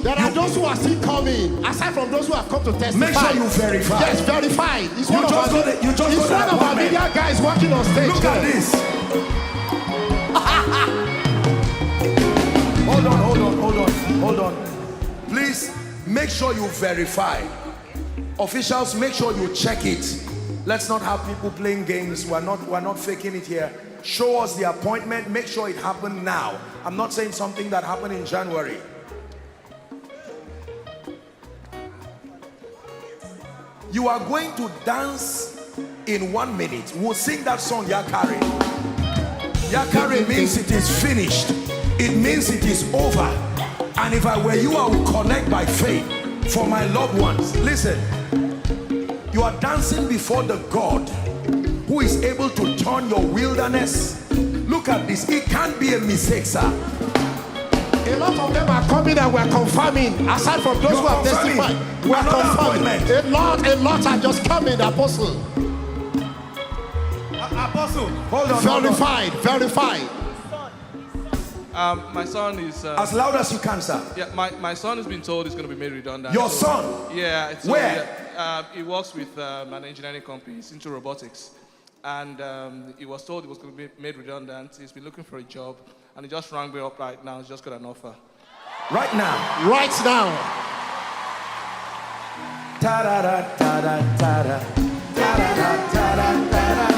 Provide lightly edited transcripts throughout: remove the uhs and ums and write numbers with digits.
There are those who are still coming, aside from those who have come to testify. Make sure you verify. Yes, verify. It's You one of just our, got it. You just it's got one an of our appointment. media guys working on stage. Look at this. Hold on. Please make sure you verify. Officials, make sure you check it. Let's not have people playing games. We're not faking it here. Show us the appointment. Make sure it happened now. I'm not saying something that happened in January. You are going to dance in 1 minute. We'll sing that song, Yakari. Yakari means it is finished. It means it is over. And if I were you, I would connect by faith for my loved ones. Listen, you are dancing before the God who is able to turn your wilderness. Look at this. It can't be a mistake, sir. A lot of them are coming and we're confirming. Aside from those who have testified, we're confirming. A lot are just coming, Apostle. Apostle. Hold on. Verified. My son is... as loud as you can, sir. Yeah, my son has been told he's going to be made redundant. Your son? Yeah. So, where? Yeah, he works with an engineering company. He's into robotics. And he was told he was going to be made redundant. He's been looking for a job. And he just rang me up right now. He's just got an offer. Right now? Right now. Ta-da-da, ta-da, ta-da. Ta-da-da, ta-da, ta-da.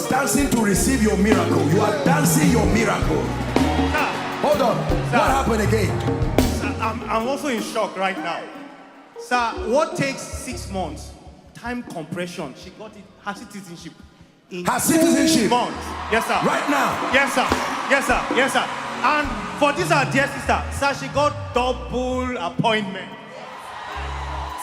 Dancing to receive your miracle. You are dancing your miracle. Sir, hold on. Sir, what happened again? Sir, I'm also in shock right now. Sir, what takes 6 months? Time compression. She got it, her citizenship. In her citizenship? 2 months. Yes, sir. Right now? Yes, sir. Yes, sir. Yes, sir. And for this, our dear sister, sir, she got double appointment.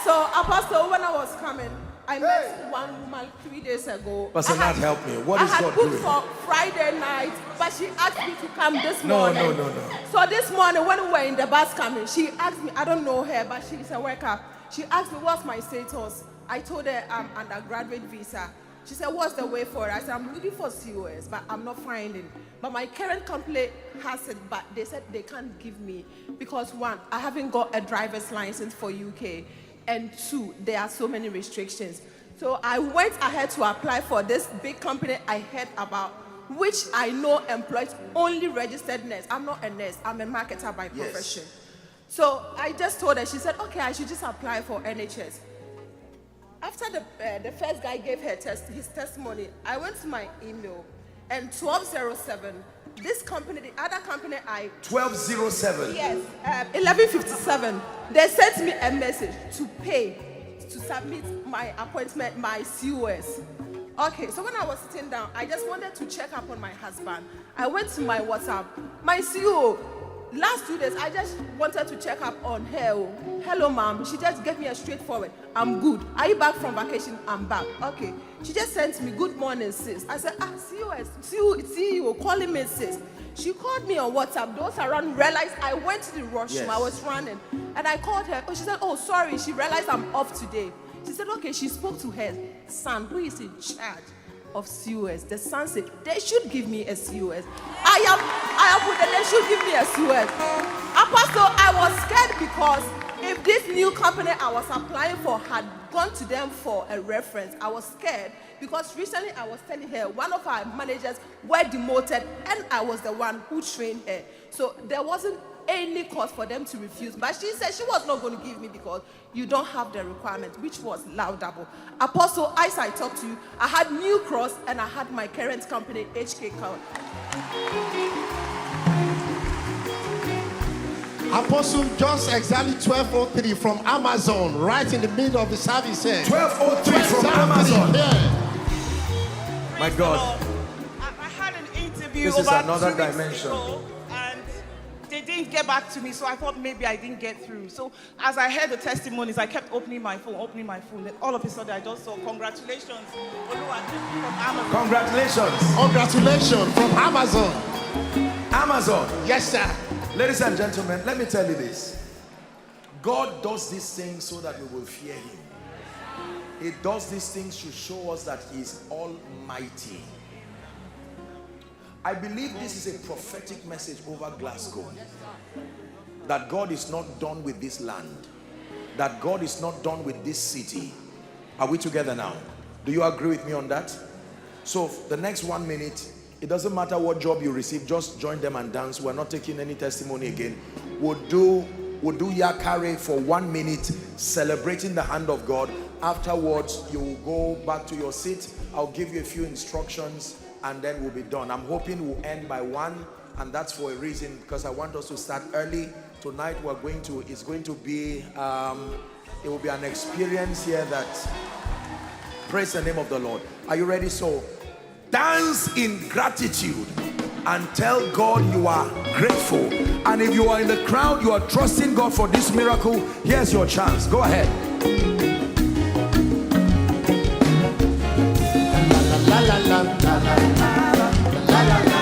So, Apostle, when I was coming, I met one woman 3 days ago. Pastor Nat, help me. What is God doing? I had booked for Friday night, but she asked me to come this morning. No. So this morning, when we were in the bus coming, she asked me, I don't know her, but she's a worker. She asked me, what's my status? I told her I'm undergraduate visa. She said, what's the way for it? I said, I'm looking for COS, but I'm not finding. But my current company has it, but they said they can't give me because 1, I haven't got a driver's license for UK. And 2, there are so many restrictions. So I went ahead to apply for this big company I heard about, which I know employs only registered nurse. I'm not a nurse. I'm a marketer by profession. So I just told her, she said, okay, I should just apply for NHS. After the first guy gave her his testimony, I went to my email, and 1207, this company, the other company 1207? Yes, 1157. They sent me a message to pay to submit my appointment, my COS. Okay, so when I was sitting down, I just wanted to check up on my husband. I went to my WhatsApp. My CO, last 2 days, I just wanted to check up on her. Hello, ma'am. She just gave me a straightforward. I'm good. Are you back from vacation? I'm back. Okay. She just sent me, good morning, sis. I said, COS, CEO, calling me, sis. She called me on WhatsApp. Those around realized I went to the washroom. I was running. And I called her. Oh, she said, oh, sorry. She realized I'm off today. She said, okay, she spoke to her son, who is in charge of COS. The son said, they should give me a COS. I am with them, they should give me a COS. Apostle, I was scared because if this new company I was applying for had gone to them for a reference, I was scared because recently I was telling her one of our managers were demoted and I was the one who trained her. So there wasn't any cause for them to refuse. But she said she was not going to give me because you don't have the requirement, which was laudable. Apostle, as I talked to you, I had New Cross and I had my current company, HK Count. Apostle, just exactly 12:03 from Amazon, right in the middle of the service here. 12:03 from Amazon. Yeah. My God. I had an interview This is about another 2 weeks dimension. ago, and they didn't get back to me, so I thought maybe I didn't get through. So as I heard the testimonies, I kept opening my phone. Then all of a sudden I just saw congratulations from Amazon. Congratulations. Congratulations from Amazon. Amazon. Yes, sir. Ladies and gentlemen, let me tell you this. God does these things so that we will fear him. He does these things to show us that he is almighty. I believe this is a prophetic message over Glasgow. That God is not done with this land. That God is not done with this city. Are we together now? Do you agree with me on that? So the next 1 minute, it doesn't matter what job you receive, just join them and dance. We're not taking any testimony again. We'll do Yakare for 1 minute, celebrating the hand of God. Afterwards, you will go back to your seat. I'll give you a few instructions and then we'll be done. I'm hoping we'll end by 1, and that's for a reason, because I want us to start early. Tonight it will be an experience here that, praise the name of the Lord. Are you ready? So dance in gratitude and tell God you are grateful. And if you are in the crowd, you are trusting God for this miracle, here's your chance. Go ahead. La la la la la la la la la.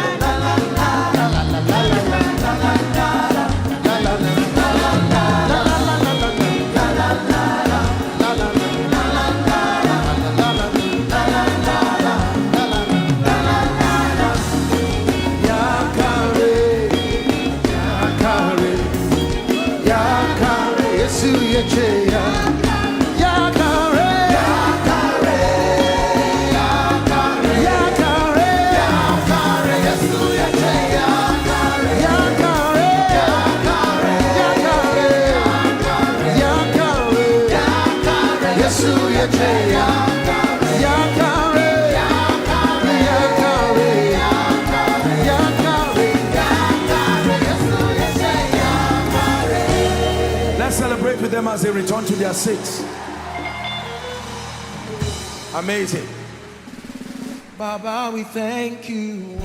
Let's celebrate with them as they return to their seats. Amazing. Baba, we thank you.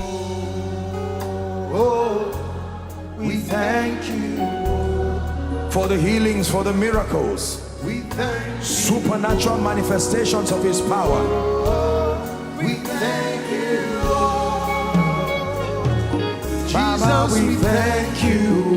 Oh, we thank you for the healings, for the miracles. We thank you. Supernatural manifestations of his power. We thank you. Jesus, we thank you.